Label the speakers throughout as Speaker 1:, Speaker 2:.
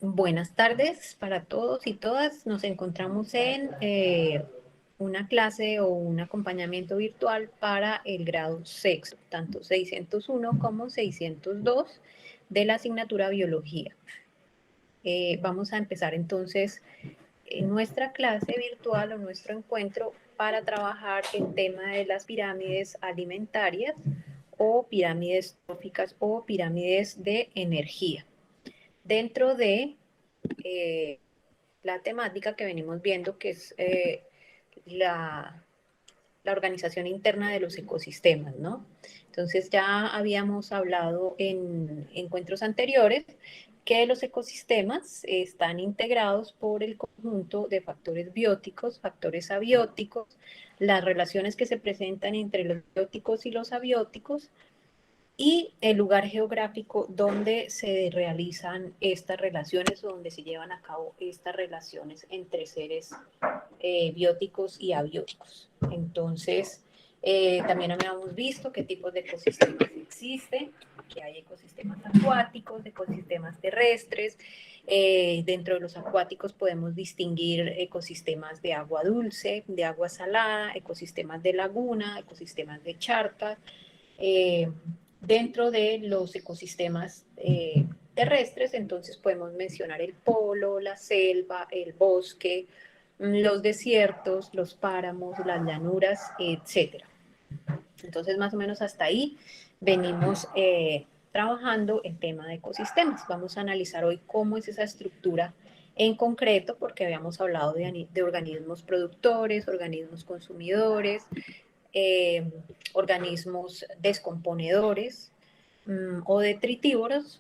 Speaker 1: Buenas tardes para todos y todas. Nos encontramos en una clase o un acompañamiento virtual para el grado sexto, tanto 601 como 602 de la asignatura Biología. Vamos a empezar entonces nuestra clase virtual o nuestro encuentro para trabajar el tema de las pirámides alimentarias o pirámides tróficas o pirámides de energía. Dentro de eh, la temática que venimos viendo, que es la organización interna de los ecosistemas, ¿no? Entonces ya habíamos hablado en encuentros anteriores que los ecosistemas están integrados por el conjunto de factores bióticos, factores abióticos, las relaciones que se presentan entre los bióticos y los abióticos, y el lugar geográfico donde se realizan estas relaciones o donde se llevan a cabo estas relaciones entre seres bióticos y abióticos. Entonces, también habíamos visto qué tipos de ecosistemas existen, que hay ecosistemas acuáticos, ecosistemas terrestres. Dentro de los acuáticos podemos distinguir ecosistemas de agua dulce, de agua salada, ecosistemas de laguna, ecosistemas de charcas. Dentro de los ecosistemas terrestres, entonces podemos mencionar el polo, la selva, el bosque, los desiertos, los páramos, las llanuras, etcétera. Entonces, más o menos hasta ahí venimos trabajando el tema de ecosistemas. Vamos a analizar hoy cómo es esa estructura en concreto, porque habíamos hablado de organismos productores, organismos consumidores, eh, organismos descomponedores o detritívoros,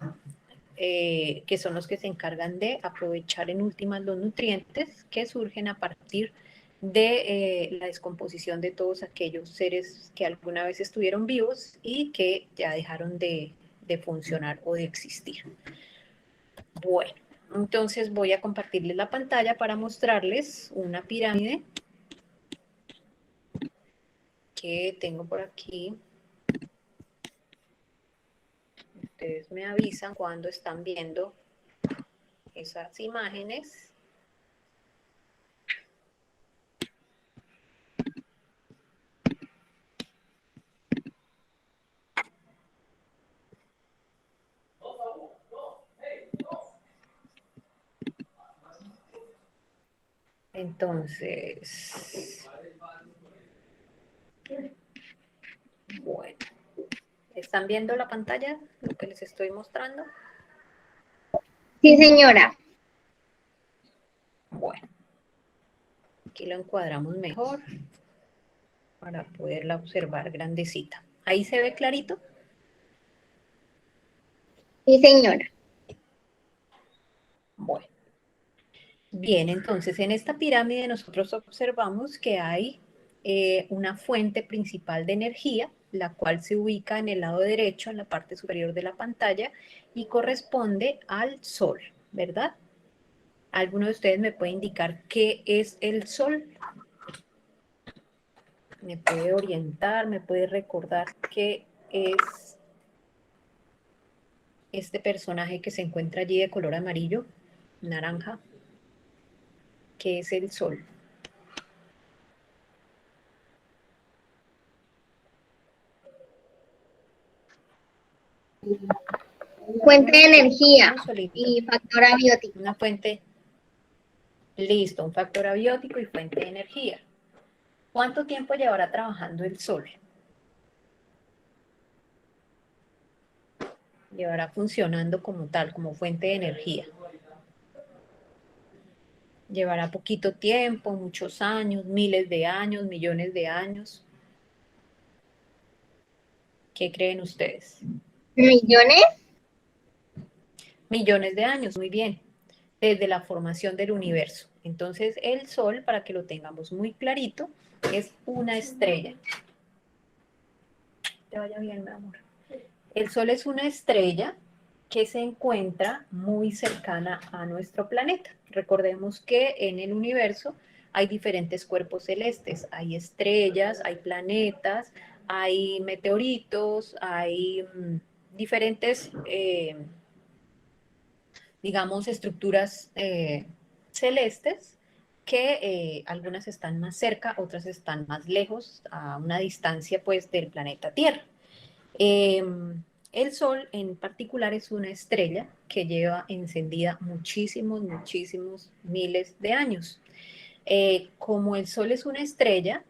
Speaker 1: que son los que se encargan de aprovechar en últimas los nutrientes que surgen a partir de la descomposición de todos aquellos seres que alguna vez estuvieron vivos y que ya dejaron de funcionar o de existir. Bueno, entonces voy a compartirles la pantalla para mostrarles una pirámide que tengo por aquí. Ustedes me avisan cuando están viendo esas imágenes. Entonces, bueno, ¿están viendo la pantalla? Lo que les estoy mostrando.
Speaker 2: Sí, señora.
Speaker 1: Bueno, aquí lo encuadramos mejor para poderla observar grandecita. ¿Ahí se ve clarito?
Speaker 2: Sí, señora.
Speaker 1: Bueno. Bien, entonces en esta pirámide nosotros observamos que hay una fuente principal de energía, la cual se ubica en el lado derecho, en la parte superior de la pantalla, y corresponde al Sol, ¿verdad? ¿Alguno de ustedes me puede indicar qué es el Sol? ¿Me puede orientar, me puede recordar qué es este personaje que se encuentra allí de color amarillo, naranja? ¿Qué es el Sol?
Speaker 2: Fuente de
Speaker 1: Uno
Speaker 2: energía
Speaker 1: solito.
Speaker 2: y factor abiótico.
Speaker 1: Una fuente. Listo, un factor abiótico y fuente de energía. ¿Cuánto tiempo llevará trabajando el Sol? Llevará funcionando como tal, como fuente de energía. Llevará poquito tiempo, muchos años, miles de años, millones de años. ¿Qué creen ustedes?
Speaker 2: ¿Millones?
Speaker 1: Millones de años, muy bien, desde la formación del universo. Entonces, el Sol, para que lo tengamos muy clarito, es una estrella. Te vaya bien, mi amor. El Sol es una estrella que se encuentra muy cercana a nuestro planeta. Recordemos que en el universo hay diferentes cuerpos celestes, hay estrellas, hay planetas, hay meteoritos, hay diferentes digamos, estructuras celestes que algunas están más cerca, otras están más lejos, a una distancia pues del planeta Tierra. Eh, el Sol en particular es una estrella que lleva encendida muchísimos, muchísimos miles de años. Como el Sol es una estrella,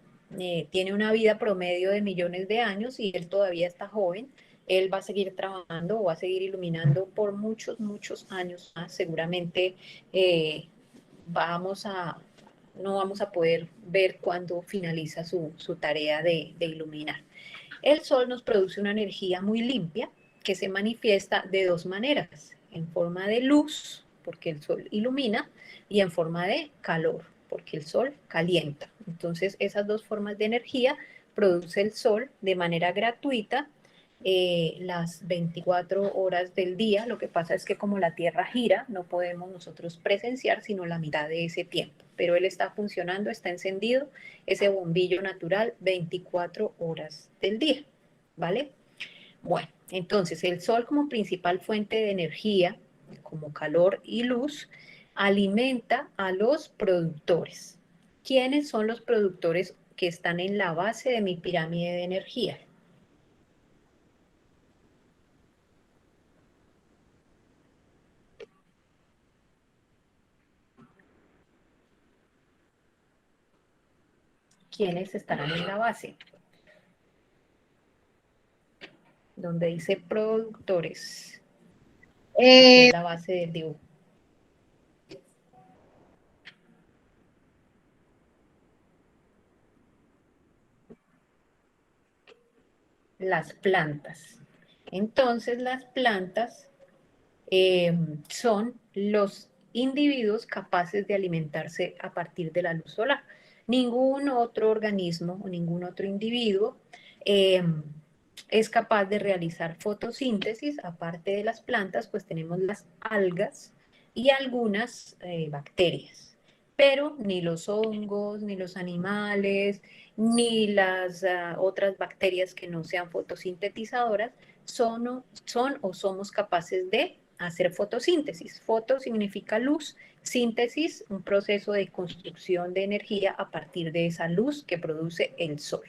Speaker 1: tiene una vida promedio de millones de años y él todavía está joven, él va a seguir trabajando o va a seguir iluminando por muchos, muchos años más. Seguramente eh, vamos a, no vamos a poder ver cuándo finaliza su tarea de iluminar. El Sol nos produce una energía muy limpia que se manifiesta de dos maneras, en forma de luz, porque el Sol ilumina, y en forma de calor, porque el Sol calienta. Entonces, esas dos formas de energía produce el Sol de manera gratuita las 24 horas del día. Lo que pasa es que como la Tierra gira, no podemos nosotros presenciar sino la mitad de ese tiempo. Pero él está funcionando, está encendido, ese bombillo natural, 24 horas del día, ¿vale? Bueno, entonces el Sol como principal fuente de energía, como calor y luz, alimenta a los productores. ¿Quiénes son los productores que están en la base de mi pirámide de energía? ¿Quiénes estarán en la base? Donde dice productores. Aquí
Speaker 2: Eh,
Speaker 1: en la base del dibujo. Las plantas. Entonces las plantas son los individuos capaces de alimentarse a partir de la luz solar. Ningún otro organismo o ningún otro individuo eh, es capaz de realizar fotosíntesis. Aparte de las plantas, pues tenemos las algas y algunas bacterias. Pero ni los hongos, ni los animales, ni las otras bacterias que no sean fotosintetizadoras son o somos capaces de hacer fotosíntesis. Foto significa luz, síntesis, un proceso de construcción de energía a partir de esa luz que produce el sol.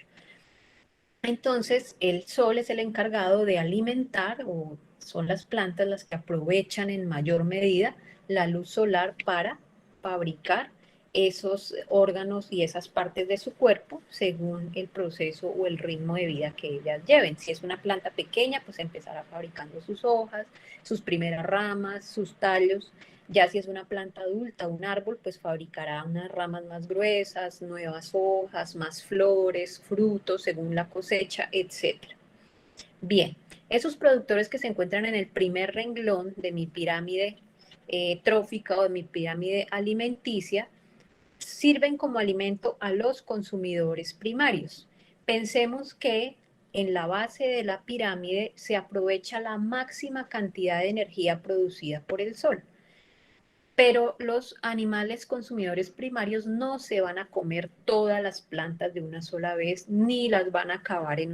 Speaker 1: Entonces, el sol es el encargado de alimentar, o son las plantas las que aprovechan en mayor medida la luz solar para fabricar esos órganos y esas partes de su cuerpo según el proceso o el ritmo de vida que ellas lleven. Si es una planta pequeña, pues empezará fabricando sus hojas, sus primeras ramas, sus tallos. Ya si es una planta adulta, un árbol, pues fabricará unas ramas más gruesas, nuevas hojas, más flores, frutos según la cosecha, etc. Bien, esos productores que se encuentran en el primer renglón de mi pirámide trófica o de mi pirámide alimenticia sirven como alimento a los consumidores primarios. Pensemos que en la base de la pirámide se aprovecha la máxima cantidad de energía producida por el sol. Pero los animales consumidores primarios no se van a comer todas las plantas de una sola vez, ni las van a acabar eh,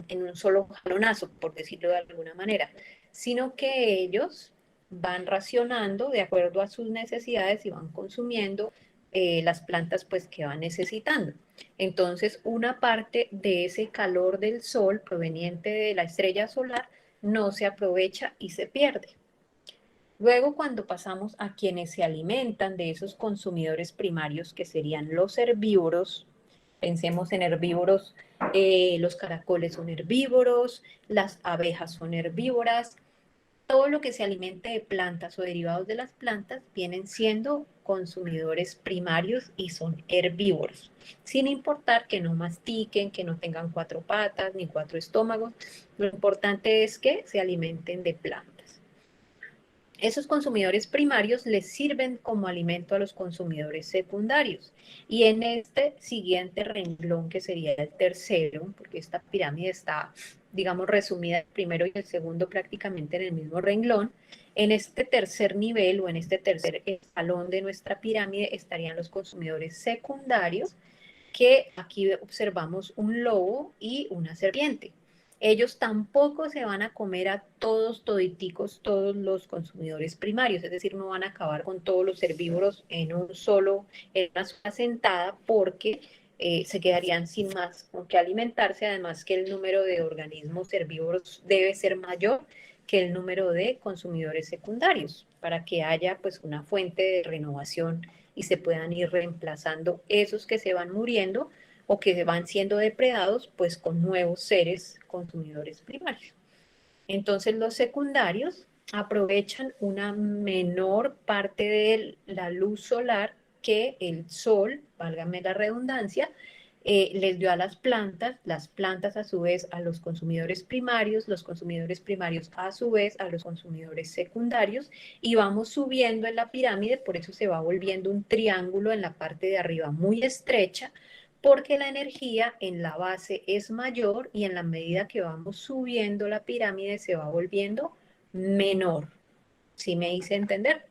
Speaker 1: en un solo jalonazo, por decirlo de alguna manera, sino que ellos van racionando de acuerdo a sus necesidades y van consumiendo las plantas pues que van necesitando. Entonces, una parte de ese calor del sol proveniente de la estrella solar no se aprovecha y se pierde. Luego, cuando pasamos a quienes se alimentan de esos consumidores primarios, que serían los herbívoros, pensemos en herbívoros, los caracoles son herbívoros, las abejas son herbívoras, todo lo que se alimente de plantas o derivados de las plantas vienen siendo consumidores primarios y son herbívoros, sin importar que no mastiquen, que no tengan cuatro patas ni cuatro estómagos, lo importante es que se alimenten de plantas. Esos consumidores primarios les sirven como alimento a los consumidores secundarios. Y en este siguiente renglón, que sería el tercero, porque esta pirámide está, digamos, resumida el primero y el segundo prácticamente en el mismo renglón, en este tercer nivel o en este tercer escalón de nuestra pirámide estarían los consumidores secundarios, que aquí observamos un lobo y una serpiente. ellos tampoco se van a comer a todos, toditicos, todos los consumidores primarios, es decir, no van a acabar con todos los herbívoros en un solo, en una sola sentada, porque se quedarían sin más con qué alimentarse, además que el número de organismos herbívoros debe ser mayor que el número de consumidores secundarios, para que haya pues una fuente de renovación y se puedan ir reemplazando esos que se van muriendo o que van siendo depredados pues con nuevos seres consumidores primarios. Entonces los secundarios aprovechan una menor parte de la luz solar que el sol, válgame la redundancia, les dio a las plantas a su vez a los consumidores primarios a su vez a los consumidores secundarios, y vamos subiendo en la pirámide, por eso se va volviendo un triángulo en la parte de arriba muy estrecha, porque la energía en la base es mayor y en la medida que vamos subiendo la pirámide se va volviendo menor. ¿Sí me hice entender?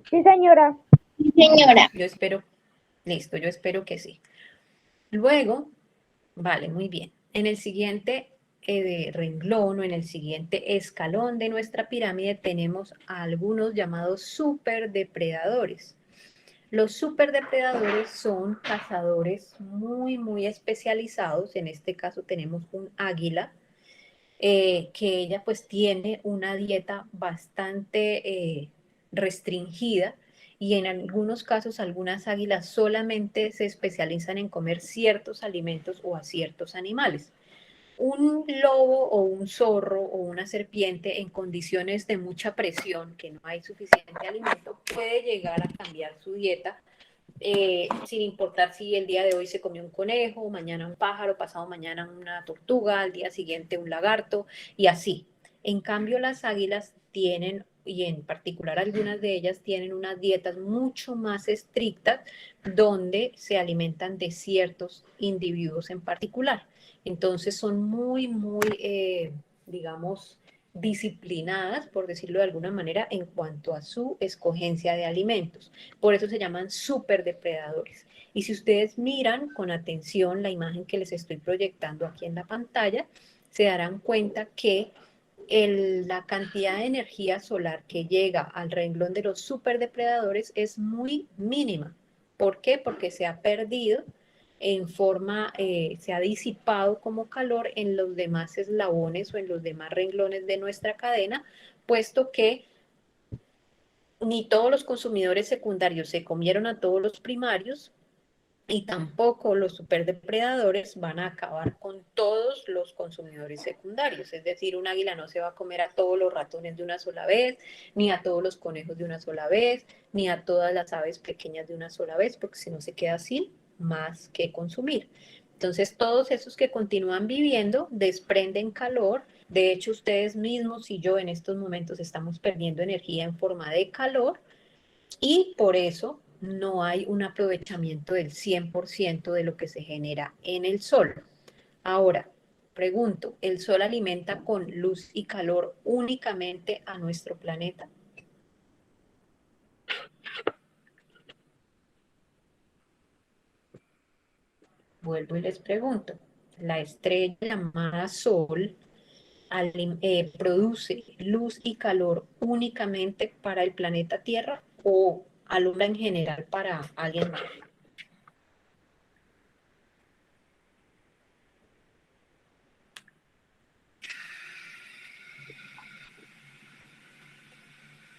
Speaker 3: Sí, señora.
Speaker 2: Sí, señora.
Speaker 1: Yo espero, listo, yo espero que sí. Luego, vale, muy bien. En el siguiente renglón o en el siguiente escalón de nuestra pirámide tenemos a algunos llamados superdepredadores. Los superdepredadores son cazadores muy especializados. En este caso tenemos un águila, que ella pues tiene una dieta bastante restringida, y en algunos casos algunas águilas solamente se especializan en comer ciertos alimentos o a ciertos animales. Un lobo o un zorro o una serpiente en condiciones de mucha presión, que no hay suficiente alimento, puede llegar a cambiar su dieta, sin importar si el día de hoy se comió un conejo, mañana un pájaro, pasado mañana una tortuga, al día siguiente un lagarto y así. En cambio, las águilas tienen, y en particular algunas de ellas, tienen unas dietas mucho más estrictas donde se alimentan de ciertos individuos en particular. Entonces son digamos, disciplinadas, por decirlo de alguna manera, en cuanto a su escogencia de alimentos. Por eso se llaman superdepredadores. Y si ustedes miran con atención la imagen que les estoy proyectando aquí en la pantalla, se darán cuenta que la cantidad de energía solar que llega al renglón de los superdepredadores es muy mínima. ¿Por qué? Porque se ha perdido se ha disipado como calor en los demás eslabones o en los demás renglones de nuestra cadena, puesto que ni todos los consumidores secundarios se comieron a todos los primarios, y tampoco los superdepredadores van a acabar con todos los consumidores secundarios. Es decir, un águila no se va a comer a todos los ratones de una sola vez, ni a todos los conejos de una sola vez, ni a todas las aves pequeñas de una sola vez, porque si no se queda sin más que consumir. Entonces, todos esos que continúan viviendo desprenden calor. De hecho, ustedes mismos y yo en estos momentos estamos perdiendo energía en forma de calor, y por eso no hay un aprovechamiento del 100% de lo que se genera en el sol. Ahora, pregunto, ¿el sol alimenta con luz y calor únicamente a nuestro planeta? Vuelvo y les pregunto, ¿la estrella llamada Sol produce luz y calor únicamente para el planeta Tierra o alumbra en general para alguien más?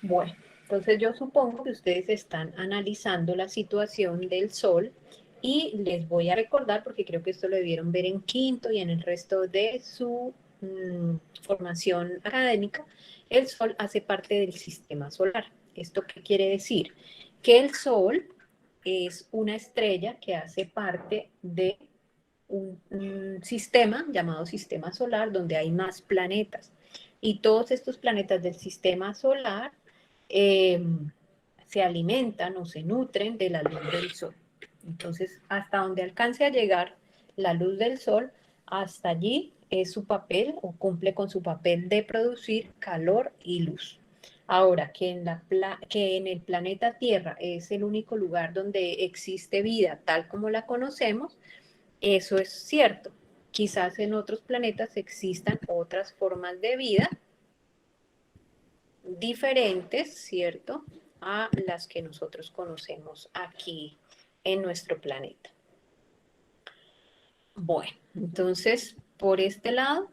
Speaker 1: Bueno, entonces yo supongo que ustedes están analizando la situación del Sol, y les voy a recordar, porque creo que esto lo debieron ver en quinto y en el resto de su formación académica. El Sol hace parte del sistema solar. ¿Esto qué quiere decir? Que el Sol es una estrella que hace parte de un sistema llamado sistema solar, donde hay más planetas. Y todos estos planetas del sistema solar eh, se alimentan o se nutren de la luz del sol. Entonces, hasta donde alcance a llegar la luz del sol, hasta allí es su papel, o cumple con su papel de producir calor y luz. Ahora, que en el planeta Tierra es el único lugar donde existe vida tal como la conocemos, Eso es cierto. Quizás en otros planetas existan otras formas de vida diferentes, ¿cierto?, a las que nosotros conocemos aquí en nuestro planeta. Bueno, entonces, por este lado,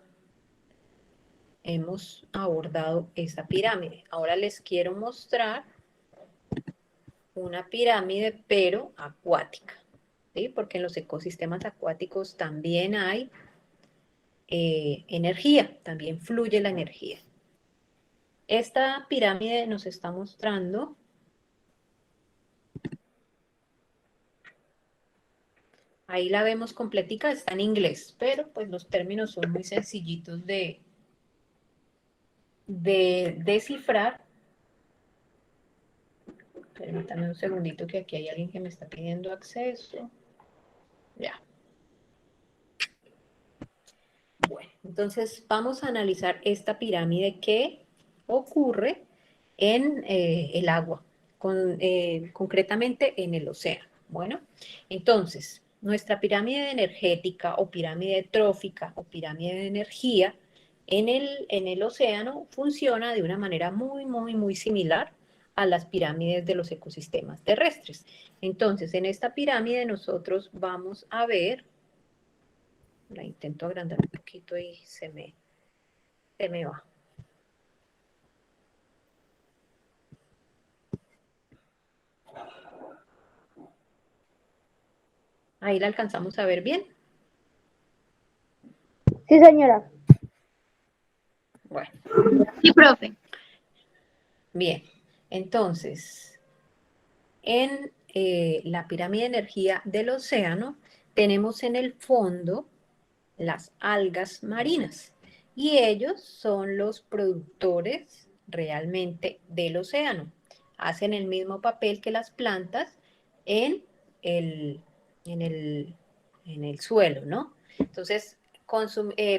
Speaker 1: hemos abordado esa pirámide. Ahora les quiero mostrar una pirámide, pero acuática, ¿sí? Porque en los ecosistemas acuáticos también hay energía, también fluye la energía. Esta pirámide nos está mostrando ahí la vemos completica, está en inglés, pero pues los términos son muy sencillitos de descifrar. Permítanme un segundito que aquí hay alguien que me está pidiendo acceso. Ya. Bueno, entonces vamos a analizar esta pirámide que ocurre en el agua, concretamente en el océano. Bueno, entonces, nuestra pirámide energética o pirámide trófica o pirámide de energía en el océano funciona de una manera muy similar a las pirámides de los ecosistemas terrestres. Entonces, en esta pirámide nosotros vamos a ver, la intento agrandar un poquito y se me va. Ahí la alcanzamos a ver bien.
Speaker 3: Sí, señora.
Speaker 1: Bueno.
Speaker 2: Sí, profe.
Speaker 1: Bien, entonces, en la pirámide de energía del océano tenemos en el fondo las algas marinas y ellos son los productores realmente del océano. Hacen el mismo papel que las plantas en el, en el, en el suelo, ¿no? Entonces,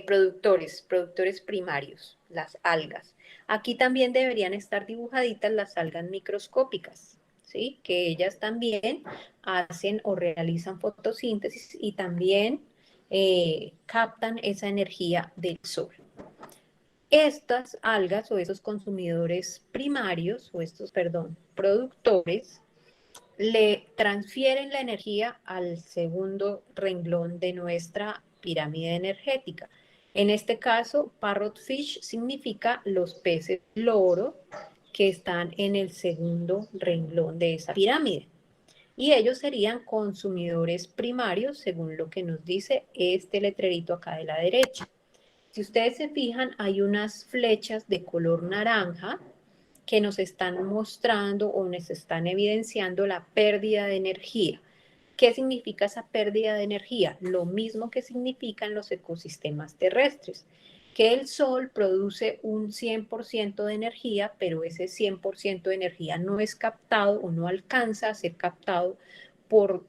Speaker 1: productores primarios, las algas. Aquí también deberían estar dibujaditas las algas microscópicas, ¿sí? Que ellas también hacen o realizan fotosíntesis y también captan esa energía del sol. Estas algas o esos consumidores primarios, o estos, perdón, productores, le transfieren la energía al segundo renglón de nuestra pirámide energética. En este caso, parrotfish significa los peces loro que están en el segundo renglón de esa pirámide. Y ellos serían consumidores primarios, según lo que nos dice este letrerito acá de la derecha. Si ustedes se fijan, hay unas flechas de color naranja que nos están mostrando o nos están evidenciando la pérdida de energía. ¿Qué significa esa pérdida de energía? Lo mismo que significa en los ecosistemas terrestres, que el sol produce un 100% de energía, pero ese 100% de energía no es captado o no alcanza a ser captado por,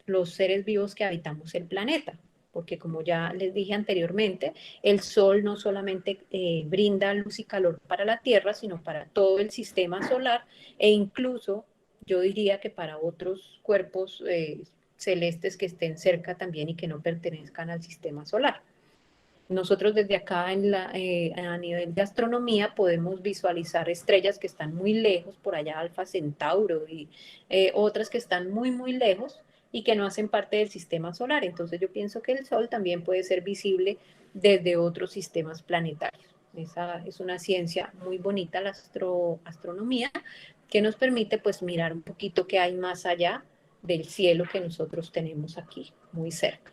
Speaker 1: los seres vivos que habitamos el planeta. Porque como ya les dije anteriormente, el sol no solamente brinda luz y calor para la Tierra, sino para todo el sistema solar e incluso yo diría que para otros cuerpos celestes que estén cerca también y que no pertenezcan al sistema solar. Nosotros desde acá a nivel de astronomía podemos visualizar estrellas que están muy lejos, por allá Alfa Centauro y otras que están muy lejos y que no hacen parte del sistema solar. Entonces yo pienso que el Sol también puede ser visible desde otros sistemas planetarios. Esa es una ciencia muy bonita, la astronomía, que nos permite pues mirar un poquito qué hay más allá del cielo que nosotros tenemos aquí, muy cerca.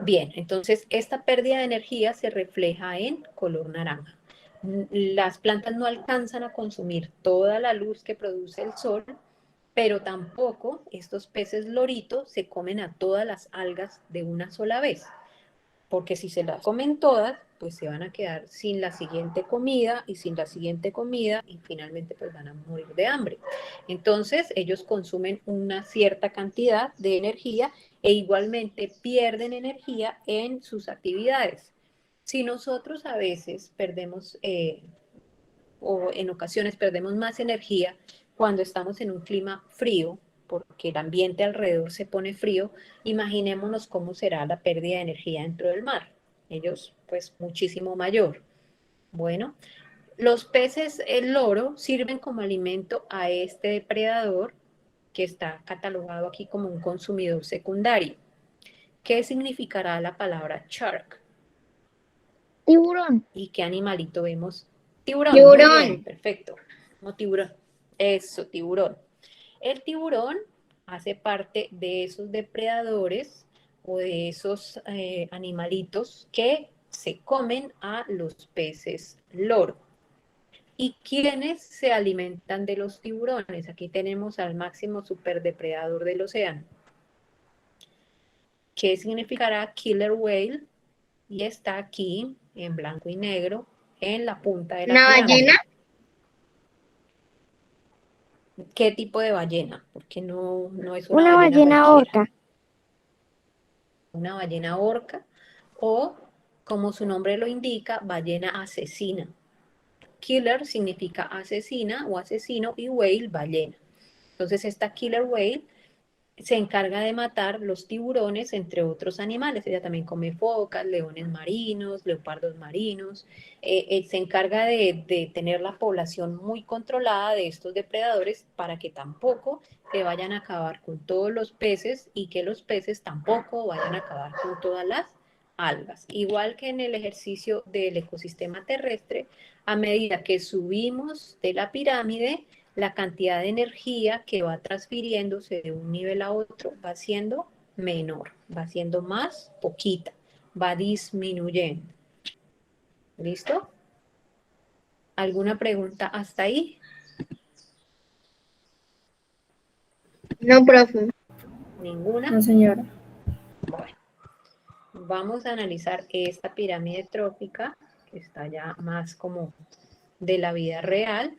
Speaker 1: Bien, entonces esta pérdida de energía se refleja en color naranja. Las plantas no alcanzan a consumir toda la luz que produce el sol, pero tampoco estos peces loritos se comen a todas las algas de una sola vez, porque si se las comen todas, pues se van a quedar sin la siguiente comida y sin la siguiente comida y finalmente pues van a morir de hambre. Entonces ellos consumen una cierta cantidad de energía e igualmente pierden energía en sus actividades. Si nosotros a veces perdemos o en ocasiones perdemos más energía cuando estamos en un clima frío, porque el ambiente alrededor se pone frío, imaginémonos cómo será la pérdida de energía dentro del mar. Ellos, pues, muchísimo mayor. Bueno, los peces, el loro, sirven como alimento a este depredador que está catalogado aquí como un consumidor secundario. ¿Qué significará la palabra shark?
Speaker 3: Tiburón.
Speaker 1: ¿Y qué animalito vemos? Tiburón, muy bien,
Speaker 2: Tiburón.
Speaker 1: perfecto. No tiburón. Eso, tiburón. El tiburón hace parte de esos depredadores o de esos animalitos que se comen a los peces loro. ¿Y quiénes se alimentan de los tiburones? Aquí tenemos al máximo superdepredador del océano. ¿Qué significará killer whale? Y está aquí en blanco y negro en la punta de la
Speaker 2: ¿Una ballena?
Speaker 1: pirámide. ¿Qué tipo de ballena? Porque no es una
Speaker 3: Una
Speaker 1: ballena
Speaker 3: ballena
Speaker 1: cualquiera.
Speaker 3: orca.
Speaker 1: Una ballena orca o, como su nombre lo indica, ballena asesina. Killer significa asesina o asesino y whale, ballena. Entonces esta killer whale se encarga de matar los tiburones, entre otros animales. Ella también come focas, leones marinos, leopardos marinos. Se encarga de tener la población muy controlada de estos depredadores para que tampoco se vayan a acabar con todos los peces y que los peces tampoco vayan a acabar con todas las algas. Igual que en el ejercicio del ecosistema terrestre, a medida que subimos de la pirámide, la cantidad de energía que va transfiriéndose de un nivel a otro va siendo menor, va siendo más poquita, va disminuyendo. ¿Listo? ¿Alguna pregunta hasta ahí?
Speaker 2: No, profe.
Speaker 1: ¿Ninguna?
Speaker 3: No, señora.
Speaker 1: Bueno, vamos a analizar esta pirámide trófica, que está ya más como de la vida real.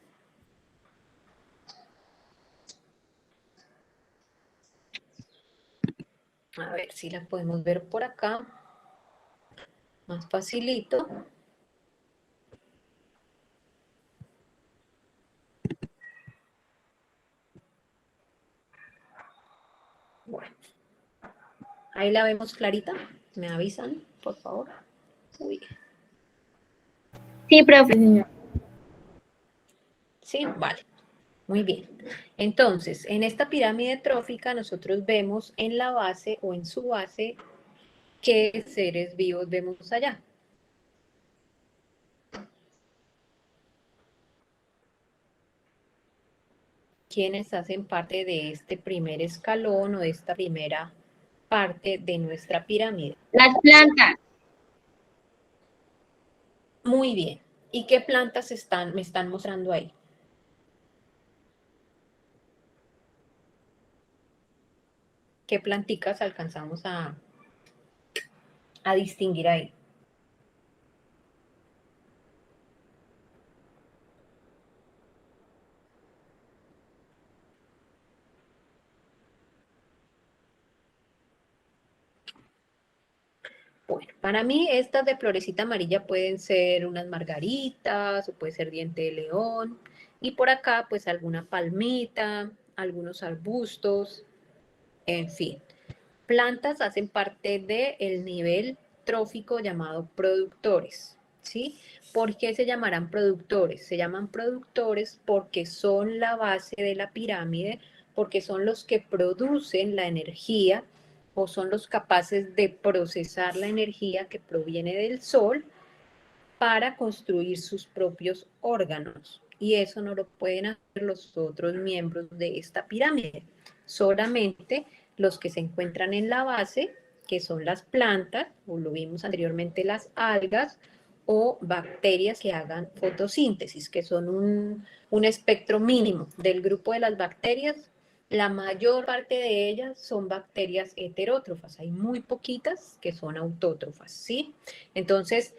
Speaker 1: A ver si la podemos ver por acá. Más facilito. Bueno, ahí la vemos clarita. ¿Me avisan, por favor? Uy.
Speaker 2: Sí, profe.
Speaker 3: Sí, señor.
Speaker 1: Sí, vale. Muy bien. Entonces, en esta pirámide trófica nosotros vemos en la base o en su base qué seres vivos vemos allá. ¿Quiénes hacen parte de este primer escalón o de esta primera parte de nuestra pirámide?
Speaker 2: Las plantas.
Speaker 1: Muy bien. ¿Y qué plantas me están mostrando ahí? ¿Qué planticas alcanzamos a distinguir ahí? Bueno, para mí estas de florecita amarilla pueden ser unas margaritas o puede ser diente de león. Y por acá pues alguna palmita, algunos arbustos, en fin. Plantas hacen parte del nivel trófico llamado productores, ¿sí? ¿Por qué se llamarán productores? Se llaman productores porque son la base de la pirámide, porque son los que producen la energía o son los capaces de procesar la energía que proviene del sol para construir sus propios órganos. Y eso no lo pueden hacer los otros miembros de esta pirámide. Solamente los que se encuentran en la base, que son las plantas, o lo vimos anteriormente, las algas, o bacterias que hagan fotosíntesis, que son un espectro mínimo del grupo de las bacterias. La mayor parte de ellas son bacterias heterótrofas. Hay muy poquitas que son autótrofas, ¿sí? Entonces,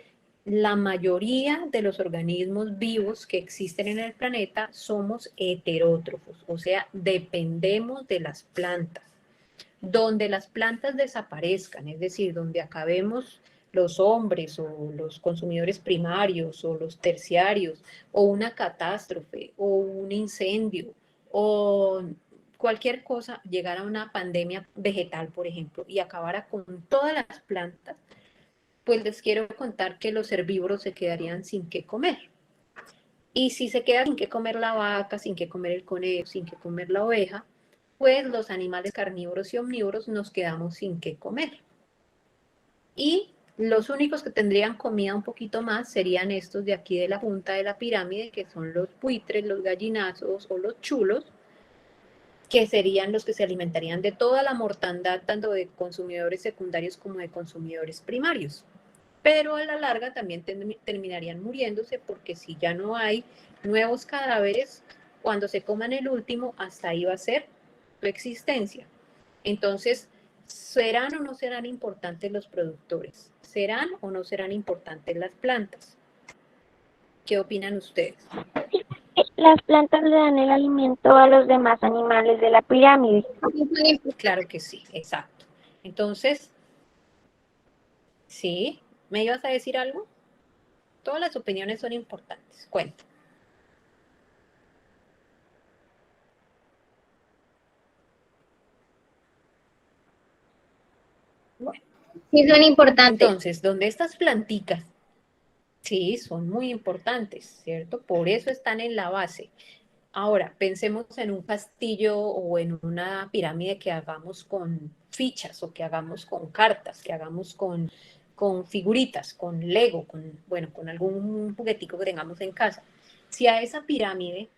Speaker 1: la mayoría de los organismos vivos que existen en el planeta somos heterótrofos, o sea, dependemos de las plantas. Donde las plantas desaparezcan, es decir, donde acabemos los hombres o los consumidores primarios o los terciarios o una catástrofe o un incendio o cualquier cosa llegara a una pandemia vegetal, por ejemplo, y acabara con todas las plantas, pues les quiero contar que los herbívoros se quedarían sin qué comer. Y si se queda sin qué comer la vaca, sin qué comer el conejo, sin qué comer la oveja, pues los animales carnívoros y omnívoros nos quedamos sin qué comer. Y los únicos que tendrían comida un poquito más serían estos de aquí de la punta de la pirámide, que son los buitres, los gallinazos o los chulos, que serían los que se alimentarían de toda la mortandad, tanto de consumidores secundarios como de consumidores primarios. Pero a la larga también terminarían muriéndose, porque si ya no hay nuevos cadáveres, cuando se coman el último, hasta ahí va a ser su existencia. Entonces, ¿serán o no serán importantes los productores? ¿Serán o no serán importantes las plantas? ¿Qué opinan ustedes?
Speaker 3: Las plantas le dan el alimento a los demás animales de la pirámide.
Speaker 1: Claro que sí, exacto. Entonces, ¿sí? ¿Me ibas a decir algo? Todas las opiniones son importantes. Cuenta. Bueno,
Speaker 2: Sí, son importantes.
Speaker 1: entonces, donde estas plantitas, sí, son muy importantes, ¿cierto? Por eso están en la base. Ahora, pensemos en un castillo o en una pirámide que hagamos con fichas o que hagamos con cartas, que hagamos con figuritas, con Lego, bueno, con algún juguetico que tengamos en casa. Si a esa pirámide,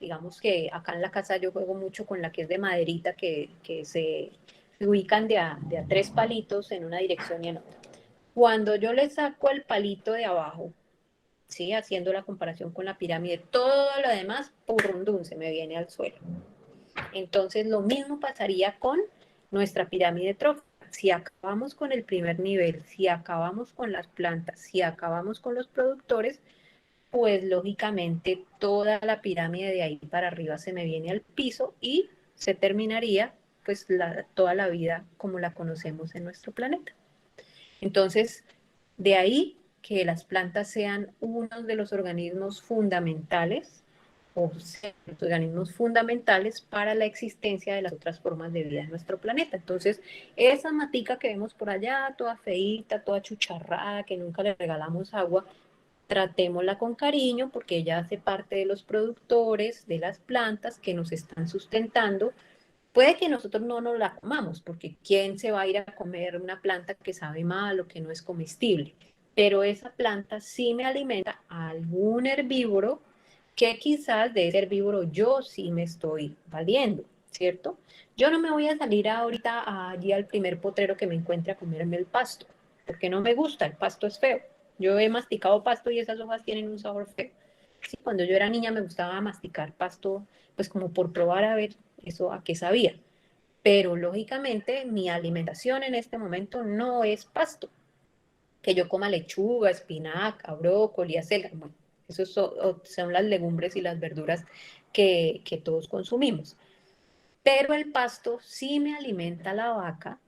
Speaker 1: digamos que acá en la casa yo juego mucho con la que es de maderita, que se ubican de a 3 palitos en una dirección y en otra. Cuando yo le saco el palito de abajo, ¿sí? Haciendo la comparación con la pirámide, todo lo demás, purrundún, se me viene al suelo. Entonces, lo mismo pasaría con nuestra pirámide trófica. Si acabamos con el primer nivel, si acabamos con las plantas, si acabamos con los productores, pues lógicamente toda la pirámide de ahí para arriba se me viene al piso y se terminaría pues toda la vida como la conocemos en nuestro planeta. Entonces, de ahí que las plantas sean uno de los organismos fundamentales o sean los organismos fundamentales para la existencia de las otras formas de vida en nuestro planeta. Entonces, esa matica que vemos por allá, toda feíta, toda chucharrada, que nunca le regalamos agua, tratémosla con cariño porque ella hace parte de los productores, de las plantas que nos están sustentando. Puede que nosotros no nos la comamos, porque ¿quién se va a ir a comer una planta que sabe mal o que no es comestible? Pero esa planta sí me alimenta a algún herbívoro que quizás de ese herbívoro yo sí me estoy valiendo, ¿cierto? Yo no me voy a salir ahorita allí al primer potrero que me encuentre a comerme el pasto, porque no me gusta, el pasto es feo. Yo he masticado pasto y esas hojas tienen un sabor feo. Sí, cuando yo era niña me gustaba masticar pasto, pues como por probar a ver eso a qué sabía. Pero lógicamente mi alimentación en este momento no es pasto. Que yo coma lechuga, espinaca, brócoli, acelga, bueno, esos son las legumbres y las verduras que todos consumimos. Pero el pasto sí me alimenta la vaca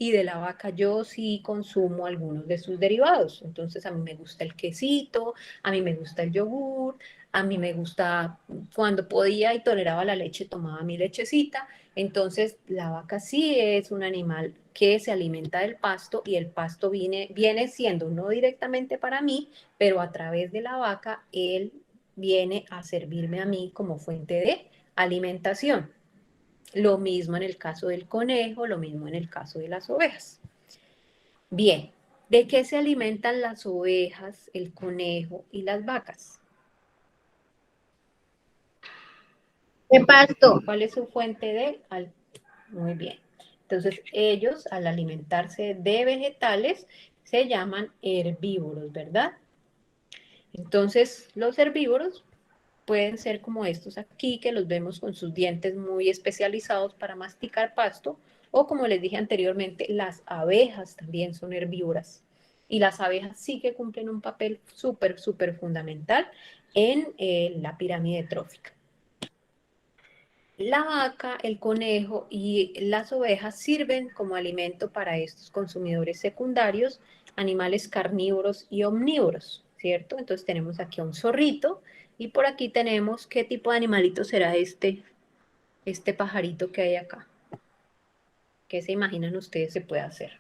Speaker 1: y de la vaca yo sí consumo algunos de sus derivados. Entonces a mí me gusta el quesito, a mí me gusta el yogur, a mí me gusta, cuando podía y toleraba la leche, tomaba mi lechecita. Entonces la vaca sí es un animal que se alimenta del pasto y el pasto viene siendo no directamente para mí, pero a través de la vaca él viene a servirme a mí como fuente de alimentación. Lo mismo en el caso del conejo, lo mismo en el caso de las ovejas. Bien, ¿de qué se alimentan las ovejas, el conejo y las vacas?
Speaker 2: De pasto.
Speaker 1: ¿Cuál es su fuente de? Muy bien. Entonces, ellos al alimentarse de vegetales se llaman herbívoros, ¿verdad? Entonces, los herbívoros pueden ser como estos aquí, que los vemos con sus dientes muy especializados para masticar pasto, o como les dije anteriormente, las abejas también son herbívoras. Y las abejas sí que cumplen un papel súper, súper fundamental en la pirámide trófica. La vaca, el conejo y las ovejas sirven como alimento para estos consumidores secundarios, animales carnívoros y omnívoros, ¿cierto? Entonces tenemos aquí a un zorrito y por aquí tenemos, ¿qué tipo de animalito será este? este pajarito que hay acá? ¿Qué se imaginan ustedes se puede hacer?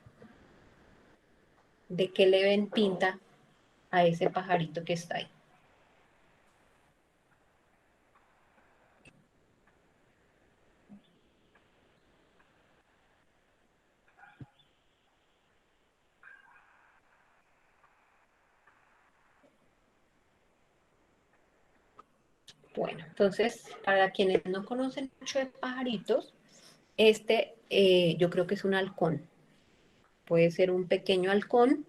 Speaker 1: ¿De qué le ven pinta a ese pajarito que está ahí? Bueno, entonces, para quienes no conocen mucho de pajaritos, yo creo que es un halcón. Puede ser un pequeño halcón,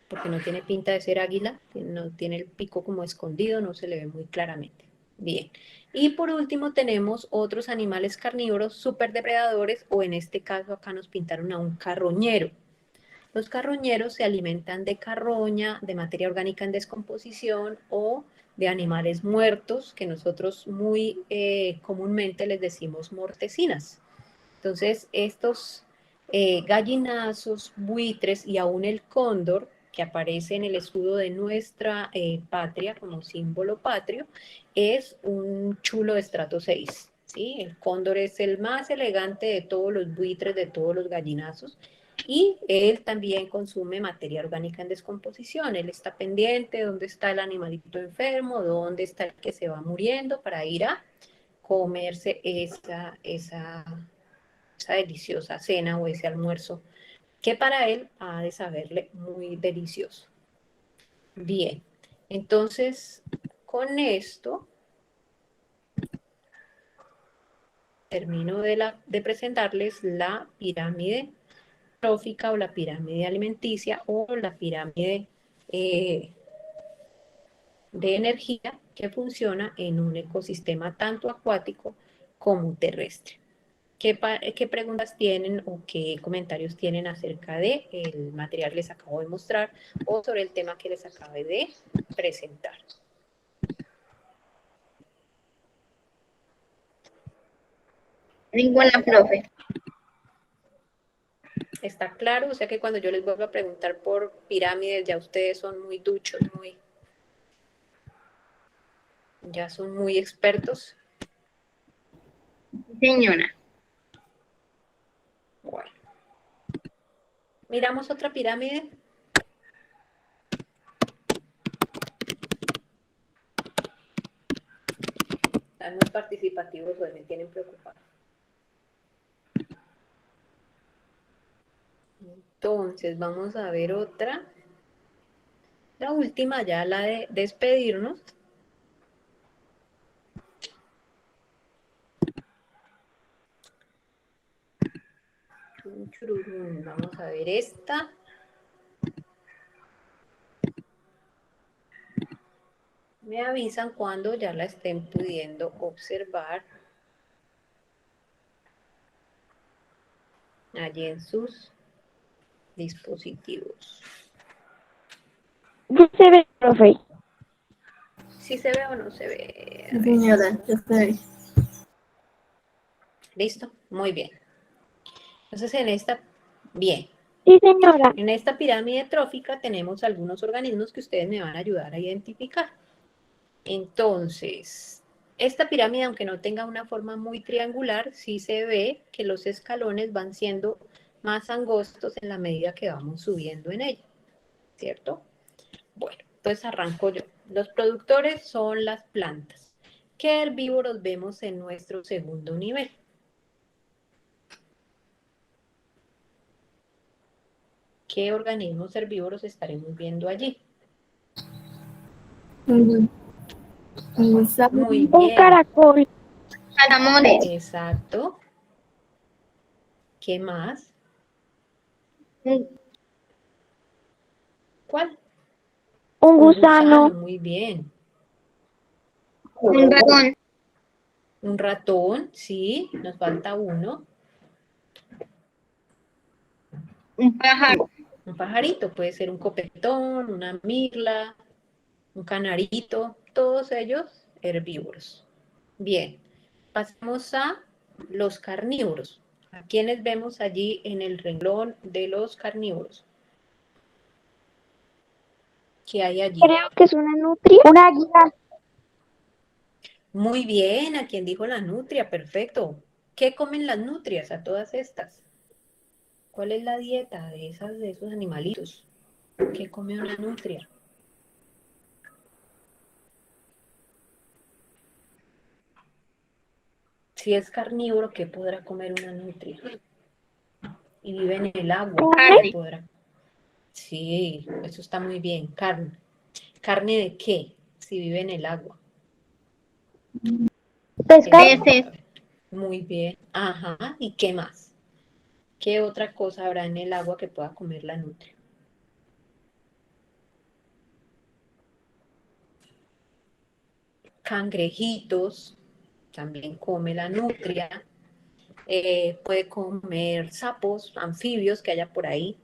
Speaker 1: porque no tiene pinta de ser águila, no tiene el pico como escondido, no se le ve muy claramente. Bien. Y por último tenemos otros animales carnívoros súper depredadores, o en este caso acá nos pintaron a un carroñero. Los carroñeros se alimentan de carroña, de materia orgánica en descomposición o de animales muertos, que nosotros muy comúnmente les decimos mortecinas. Entonces, estos gallinazos, buitres y aún el cóndor, que aparece en el escudo de nuestra patria como símbolo patrio, es un chulo de estrato 6. ¿Sí? El cóndor es el más elegante de todos los buitres, de todos los gallinazos, y él también consume materia orgánica en descomposición. Él está pendiente de dónde está el animalito enfermo, dónde está el que se va muriendo, para ir a comerse esa deliciosa cena o ese almuerzo, que para él ha de saberle muy delicioso. Bien, entonces con esto termino de presentarles la pirámide trófica o la pirámide alimenticia o la pirámide de energía que funciona en un ecosistema tanto acuático como terrestre. ¿Qué preguntas tienen o qué comentarios tienen acerca del material que les acabo de mostrar o sobre el tema que les acabé de presentar?
Speaker 2: Ninguna, profe.
Speaker 1: ¿Está claro? O sea que cuando yo les vuelvo a preguntar por pirámides, ya ustedes son muy duchos, ya son muy expertos.
Speaker 2: Señora.
Speaker 1: Bueno, miramos otra pirámide. Están muy participativos hoy, me tienen preocupado. Entonces, vamos a ver otra. La última, ya la de despedirnos. Vamos a ver esta. Me avisan cuando ya la estén pudiendo observar allí en sus dispositivos.
Speaker 3: Ya se ve, profe.
Speaker 1: ¿Sí se ve o no se ve? A ver.
Speaker 2: Señora, ya estoy.
Speaker 1: ¿Listo? Muy bien. Entonces bien.
Speaker 3: Sí, señora.
Speaker 1: En esta pirámide trófica tenemos algunos organismos que ustedes me van a ayudar a identificar. Entonces, esta pirámide, aunque no tenga una forma muy triangular, sí se ve que los escalones van siendo más angostos en la medida que vamos subiendo en ella, ¿cierto? Bueno, entonces arranco yo. Los productores son las plantas. ¿Qué herbívoros vemos en nuestro segundo nivel? ¿Qué organismos herbívoros estaremos viendo allí?
Speaker 2: Un
Speaker 1: Muy
Speaker 3: Un
Speaker 1: bien,
Speaker 3: caracol.
Speaker 2: Salamones.
Speaker 1: exacto. ¿Qué más?
Speaker 2: Un
Speaker 1: ¿Cuál?
Speaker 3: Un
Speaker 1: Un gusano,
Speaker 3: gusano.
Speaker 1: muy bien.
Speaker 2: ratón.
Speaker 1: Un ratón, sí, nos falta uno.
Speaker 2: Un pájaro.
Speaker 1: Un pajarito, puede ser un copetón, una mirla, un canarito, todos ellos herbívoros. Bien, pasemos a los carnívoros. ¿A quiénes vemos allí en el renglón de los carnívoros? ¿Qué hay allí?
Speaker 3: Creo que es una nutria. Un águila.
Speaker 1: Muy bien, ¿a quién dijo la nutria? Perfecto. ¿Qué comen las nutrias a todas estas? ¿Cuál es la dieta de esos animalitos? ¿Qué come una nutria? Si es carnívoro, ¿qué podrá comer una nutria? Y vive en el agua, ¿qué
Speaker 2: Carne.
Speaker 1: podrá? Sí, eso está muy bien. Carne. ¿Carne de qué? Si vive en el agua. En
Speaker 3: Pescado.
Speaker 1: el mar.
Speaker 2: Peces.
Speaker 1: A ver. Muy bien. Ajá. ¿Y qué más? ¿Qué otra cosa habrá en el agua que pueda comer la nutria? Cangrejitos, también come la nutria. Puede comer sapos, anfibios que haya por ahí.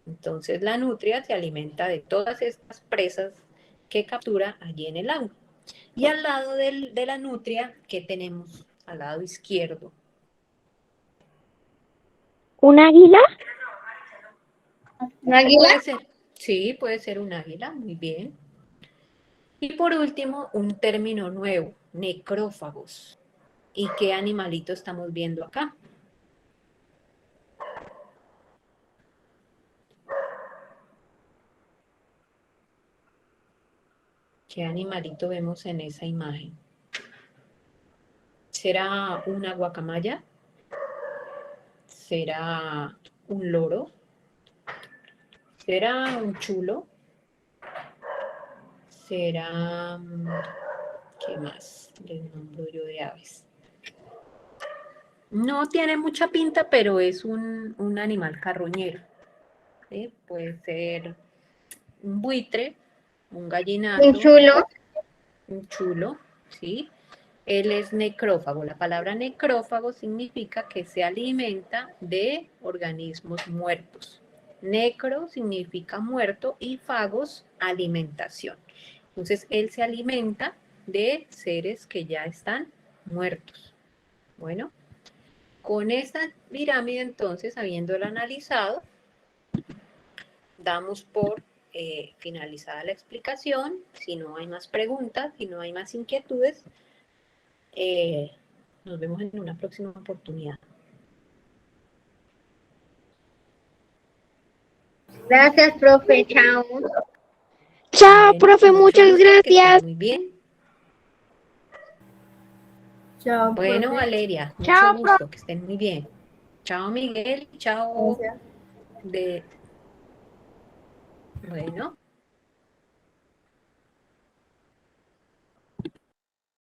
Speaker 1: Entonces la nutria se alimenta de todas estas presas que captura allí en el agua. Y al lado de la nutria, ¿qué tenemos? Al lado izquierdo.
Speaker 3: ¿Un águila?
Speaker 2: ¿Un águila?
Speaker 1: Puede ser, sí, puede ser un águila, muy bien. Y por último, un término nuevo, necrófagos. ¿Y qué animalito estamos viendo acá? ¿Qué animalito vemos en esa imagen? ¿Será una guacamaya? ¿Será un loro? ¿Será un chulo? ¿Será... ¿qué más les nombro yo de aves? No tiene mucha pinta, pero es un animal carroñero. ¿Sí? Puede ser un buitre, un
Speaker 2: Un
Speaker 1: gallinazo,
Speaker 2: chulo.
Speaker 1: un chulo, ¿sí? Él es necrófago. La palabra necrófago significa que se alimenta de organismos muertos. Necro significa muerto y fagos, alimentación. Entonces, él se alimenta de seres que ya están muertos. Bueno, con esta pirámide, entonces, habiéndola analizado, damos por finalizada la explicación. Si no hay más preguntas, si no hay más inquietudes, nos vemos en una próxima oportunidad.
Speaker 2: Gracias, profe. Chao.
Speaker 3: Chao,
Speaker 1: Bueno,
Speaker 3: profe,
Speaker 1: con mucho
Speaker 3: muchas
Speaker 1: gusto, que estén
Speaker 3: gracias.
Speaker 1: muy bien.
Speaker 4: Chao,
Speaker 1: Bueno,
Speaker 4: profe.
Speaker 1: Valeria, mucho
Speaker 3: Chao, profe.
Speaker 1: gusto, que estén muy bien. Chao, Miguel, chao.
Speaker 4: Gracias.
Speaker 1: De... Bueno.